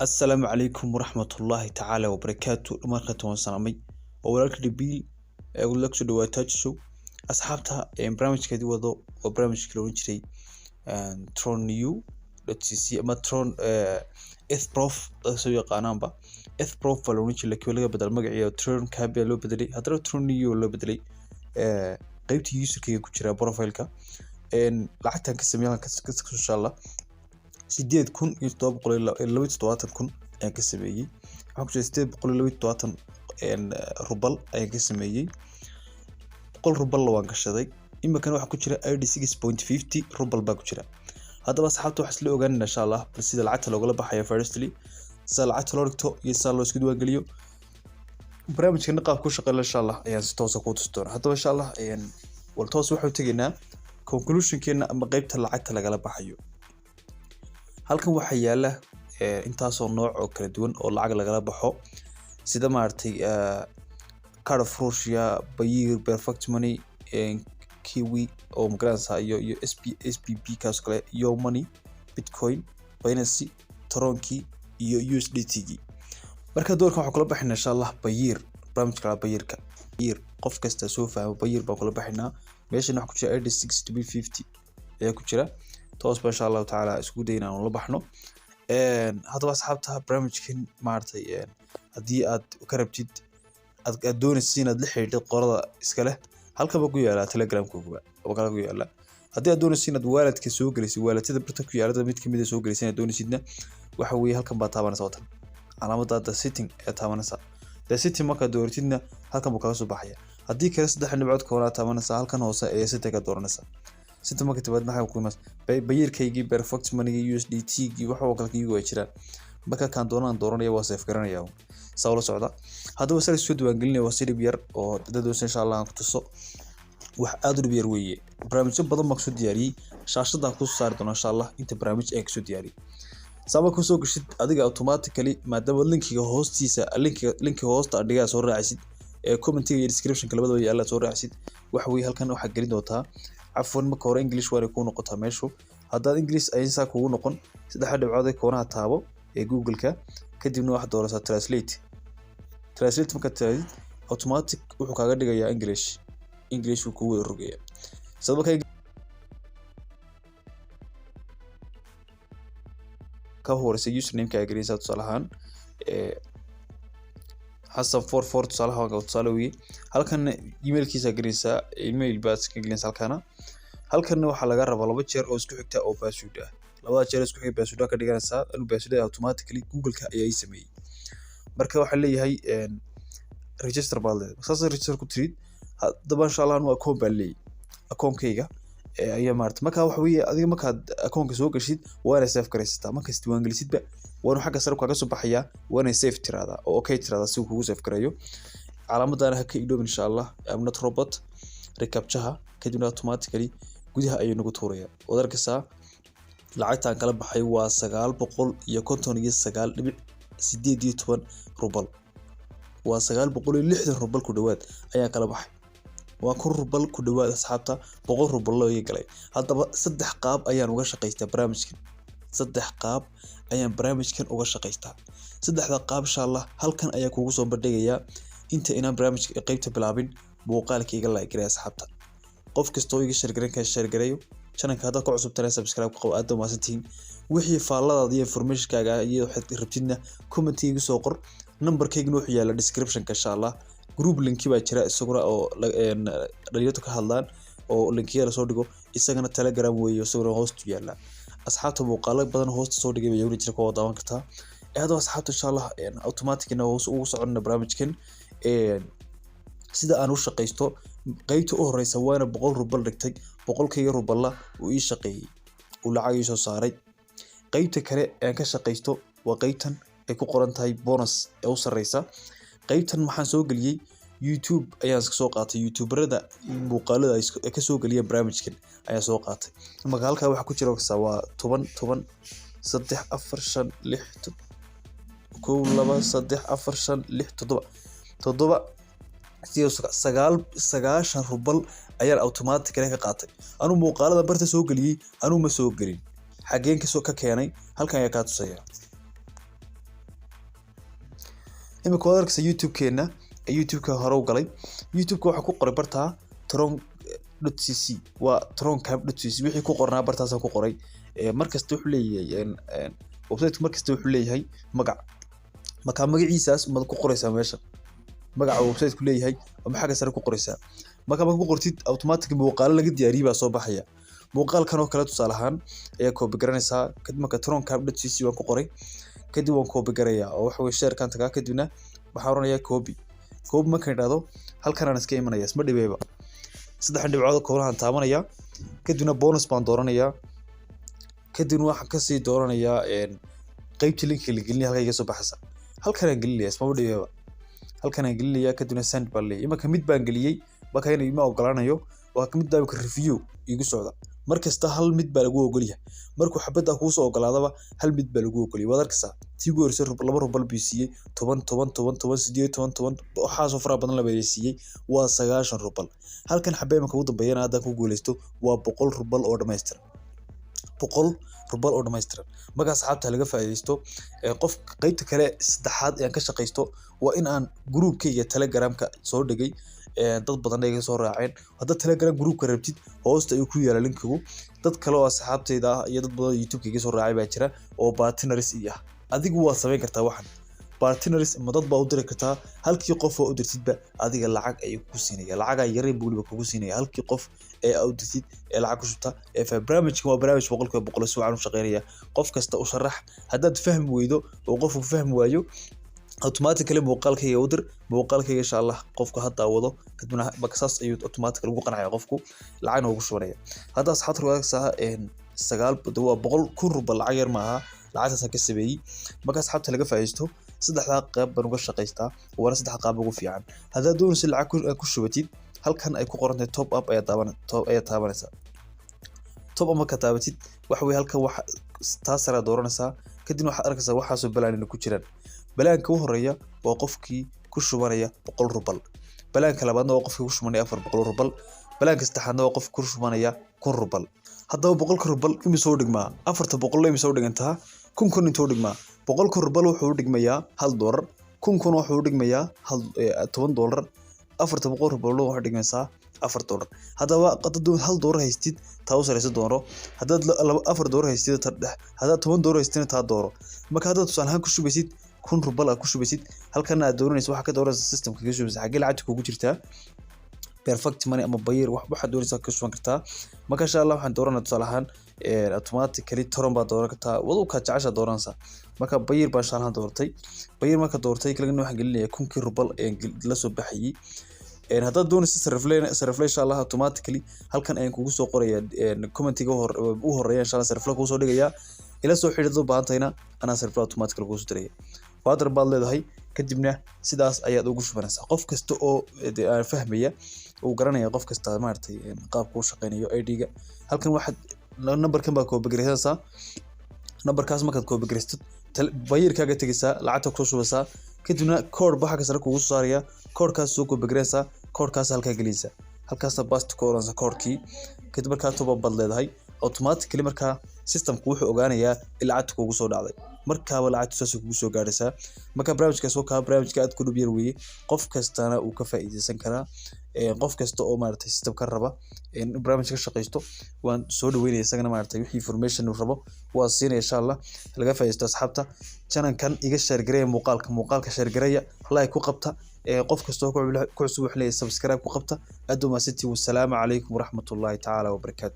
السلام عليكم ورحمة الله تعالى وبركاته. مرخة وانسلامي وولالك دبيل أقول لك سو تاتشو أصحابتها برامج كدي وضو وبرامج كلون شري ترون نيو لتسي أما ترون إث بروف سوي قانون با إث بروف فلونيش اللي كولا بدل مقعي ترون كابي لو بدلي هذا ترون نيو لو بدلي قيبتي يوسر كي كشرا بروفايلك إن لعتها كسميها كسكس إن شاء الله 8,722 ayaan ka sameeyay. Waxaan ku jiray 822 rubal ayaan ka sameeyay. 100 rubal waan gashaday. Iminkan waxa ku jira 86.50 rubal baa ku jira. Haddaba asxaabta wax isla ogaanina insha Allah bal sida lacagta looga baxayo firstly sida lacagta loo dhigto iyo sida loo isku diiwaan geliyo. Barnaamijkan qaab ku shaqeeyo insha Allah ayaan si toos ah ku tusi doonaa. Haddaba insha Allah wal toos waxaan tageynaa conclusion-keena ama qaybta lacagta laga baxayo. halkan waxa yaala intaas oo nooc oo kala duwan oo lacag laga baxo sida maartay card of Russia, Payeer, Perfect Money, Kiwi oo magaranaysa iyo SPP kaas kale iyo Money, Bitcoin, Binance, Tronki iyo USDT. marka doorka waxa kala baxina insha Allah Payeer, barnaamijka Payeerka. Payeer qof kasta soo fahmo Payeer baa kala baxina meesha wax ku jira 86.50 ayaa ku jira toos ba insha Allah taala isku dayna oo la baxno hadaba asxaabta barnaamijkan maartay hadii aad ka rabtid aad doonaysid inaad la xiriirto qorada iska leh halka ba ku yaala Telegram-kooda oo kala ku yaala hadii aad doonaysid inaad waaladka soo gelisid waaladada barta ku yaala mid kamid ah soo gelisid inaad doonaysidna waxa weeye halkan ba taabanaysaa watan calaamadda setting ee taabanaysaa setting marka dooratidna halkan buu kala soo baxaya hadii kale saddex dhibcood ka hor taabanaysaa halkan hoose ee setting ka dooranaysaa sida marka tibad maxay ku imas Payeerkaygi Perfect Money USDT gi waxa oo kale kiigu ay jiraan marka kan dooranaya waa safe garanaya sawlo socda hadaba sare soo diiwaan gelinaya waa sidii yar oo dadoosan insha Allah aan ku tuso wax aad u yar weeye barnaamijyo badan ma soo diyaariyay shaashada ku saar doona insha Allah inta barnaamij ay soo diyaariyay sabab ku soo gashid adiga automatically maadaama linkiga hoostiisa linkiga hoosta adiga soo raacisid ee comment-iga iyo description-ka labadaba yaala soo raacisid waxa weeye halkan waxa gelin doontaa عفوا ما كور إنجليش ولا يكون نقطة ماشو هذا إنجليش أي إنسان كون نقن سيدا حد بعده كونها تابو جوجل كدي من واحد دولار ترانسليت ممكن ترانسليت أوتوماتيك وحكا قد جاي إنجليش وكوي الرجية سبب كهو رسي يوسر نيم كأجريسة تصالحان حسن 44 تصالحان أو تصالوي هل كان إيميل كيسة جريسة إيميل بس كجلس halkan waxa laga rabaa laba jeer oo isku xigta oo password ah labada jeer isku xigta password ka dhiganaysa inuu password automatically Google-ka ayay sameeyay marka waxa leeyahay register baad register ku tirid hadaba insha Allah inuu account baa leeyahay account-kayga ayaa maartay marka waxa weeye adiga marka account-ka soo gashid waana save gareysataa marka isdiiwaan gelisidba waana xagga sare kaga soo baxaya waana save tirada oo okay tirada si uu kugu save gareeyo calaamadana ha ka iloob insha Allah am not robot recaptcha kadibna automatically gudaha ayuu nagu tuuraya wadarkasa lacagtan kala baxay waa 959.8 rubal waa 960 rubal ku dhawaad ayaa kala baxay waa 1 rubal ku dhawaad asxaabta 100 rubal loo galay hadaba saddex qaab ayaan uga shaqeystaa barnaamijkan uga shaqeystaa saddexda qaab insha Allah halkan ayaa kugu soo bandhigaya inta inaan barnaamijka qaybta bilaabin muuqaalkayga like gareey asxaabta qof kasta oo iga share gareeyo channel-ka hada ku cusub tahay subscribe qabo aad ma santiin wixii faalladaada iyo information-kaaga iyo waxaad rabtidna comment-iga soo qor number-kayguna wuxuu yaala description-ka insha Allah group link baa jira isaguna oo dhalinyaradu ka hadlaan oo linkiga la soo dhigo isagana Telegram weeyo isaguna host yaala asxaabta muuqaalo badan host soo dhigay way jira koo daawan kartaa aad asxaabta insha Allah automatically ugu socodna barnaamijkan sida aan u shaqeysto qaybta u horeysa waana 100 rubal dhigtay 100 rubal uu ii shaqeeyay uu lacag ii soo saaray qaybta kale aan ka shaqeysto waa qaybtan ay ku qoran tahay bonus ee u sareysa qaybtan maxaan soo galiyay YouTube ayaan soo qaatay YouTuberada muuqaalada ay ka soo galiyeen barnaamijkan ayaa soo qaatay marka halka waxa ku jira waa 10 3 4 5 6 7 9 rubal ayaan automatically ka qaatay anu muuqaalada barta soo galiyay anu ma soo galin xageen ka soo ka keenay halkan ayaa ka tusaya imika waad arkaysaa youtube-keena youtube-ka hore u galay youtube-ka waxaa ku qoray bartaa tron.cc waa troncap.cc wixii ku qornaa bartaas ku qoray markasta wuxuu leeyahay website markasta wuxuu leeyahay magac magaciisaas ma ku qoraysaa meesha magaca website ku leeyahay ama xaga sare ku qoraysaa marka ku qortid automatic muuqaal laga diyaariyay baa soo baxaya muuqaalkan oo kale tusaale ahaan ayaa copy garanaysaa kadib marka troncap.cc waan ku qoray kadib waan copy garaya oo waxa way share kan tagaa kadibna waxaan oranayaa copy marka idhaahdo halkan aan iska imanaya isma dhibeeba saddex dhibcood koorahan taabanaya kadibna bonus baan dooranayaa kadibna waxaan ka sii dooranayaa qaybta link la gelinayo halka iga soo baxaysa halkan aan gelinayaa isma dhibeeba halkan aan gelinayaa kadibna send baan leeyahay imaka mid baan geliyay marka inay ima ogolaanayo waa kamid baa ka review igu socda markasta hal mid baa lagu ogolyahay markuu xabada ku soo ogolaadaba hal mid baa lagu ogolyahay wad arkaysaa tii goorso laba rubal BCA 10 waxa soo fara badan la beeraysiiyay waa 90 rubal halkan xabay marka ugu dambeeyana hadaan ku guuleysto waa 100 rubal oo dhameystiran 100 rubal oo dhameystiran marka asxaabta laga faa'iideysto qof qaybta kale saddexaad aan ka shaqeysto waa in aan groupkayga Telegram-ka soo dhigay dad badan ay soo raaceen hadda Telegram group-ka rabtid hoosta ay ku yaala linkigu dad kale oo asxaabtayda ah iyo dad badan YouTube-kayga soo raacay baa jira oo partners ah adigu waa sameyn kartaa waxan partners ma dad baa u diri kartaa halkii qof oo u dirtidba adiga lacag ay ku siinaya lacag yar buuliba kugu siinaya halkii qof ee u dirtid ee lacag ku shubta barnaamijkan waa barnaamij 100% si wacan u shaqeynaya qof kasta u sharax haddaad fahmi weydo oo qofku fahmi waayo automatically muuqaalkayga u dir muuqaalkayga insha Allah qofka hadda wado kadibna baksaas ayuu automatically ugu qanacaya qofku lacag ugu shubanaya hadda asxaabtu waagsaa 900 rubal lacag yar maaha lacagtaas ka sameeyay marka asxaabta laga faa'iisto saddexda qayb baan uga shaqeystaa waana saddex qayb ugu fiican hadda doonaysa lacag ku shubatid halkan ay ku qoran tahay top up ayaa taabanaysa top up marka taabatid waxa way halkan wax taasara dooranaysaa kadibna waxaad arkaysaa waxa soo balaan ku jiraan balaanka u horeeya waa qofkii ku shubanaya 100 rubal balaanka labaadna waa qofkii ku shubanaya 400 rubal balaanka saddexaadna waa qofkii ku shubanaya 100 rubal haddaba 100 rubal imisoo dhigmaa 400 imisoo dhigantaa 1000 intoo dhigmaa 100 rubal wuxuu dhigmayaa $1 1000 wuxuu dhigmayaa $10 400 rubal wuxuu dhigmaysaa $4 haddaba qadadu $1 haystid taa u sareysa doono haddaad $4 haystid haddaad $10 haystid taa dooro marka haddaad tusaalahaan ku shubaysid 1000 rubal ku shubaysid halkan aad dooranayso waxa ka dooranaysa system kaga shubaysid xagee lacagta kugu jirtaa perfect money ama bayir waxa doonaysa ka shuban kartaa marka insha Allah waxaan dooranaa tusaalahaan automatically toron baa dooran kartaa wadu ka jecesha dooranaysa marka bayir baa insha Allah doortay bayir marka doortay kaliya waxaan gelinayaa 1000 rubal ee la soo baxayay haddaad doonayso sarifle insha Allah automatically halkan ayaan kugu soo qorayaa commentiga u horeeya insha Allah sarifle kugu soo dhigayaa ila soo xiriirdo baahantayna ana sarifle automatically kugu soo diraya waad baad leedahay kadibna sidaas ayaad ugu shubanaysaa qof kasta oo fahmaya oo garanaya qof kasta maartay qaabka uu shaqeynayo ID-ga halkan waxaad numberkan baa copy gareysaa numberkaas markaad copy gareysto bayirkaaga tagaysaa lacagta ku shubaysaa kadibna code baxa ka sare kugu soo saaraya code-kaas soo copy gareysaa code-kaas halka gelinaysa halkaas paste ku oranaysa code-kii kadib markaa toba bad leedahay automatically markaa systemku wuxuu ogaanayaa in lacagta kugu soo dhacday markaaba lacagtu saas kugu soo gaaraysaa marka barnaamijkaas oo ka barnaamijka aad ku dhubiyay weeye qof kastana uu ka faa'iideysan karaa qof kasta oo maartay system ka raba in barnaamijka shaqeysto waan soo dhaweynaya isagana maartay wixii information uu rabo waa siinay insha Allah laga faa'iideysto asxaabta channel-kan iga share gareeya muuqaalka share gareeya like ku qabta qof kasta oo ku cusub wax leeyahay subscribe ku qabta aad u mahadsantihiin wasalaamu calaykum waraxmatullaahi tacaala wabarakaatuh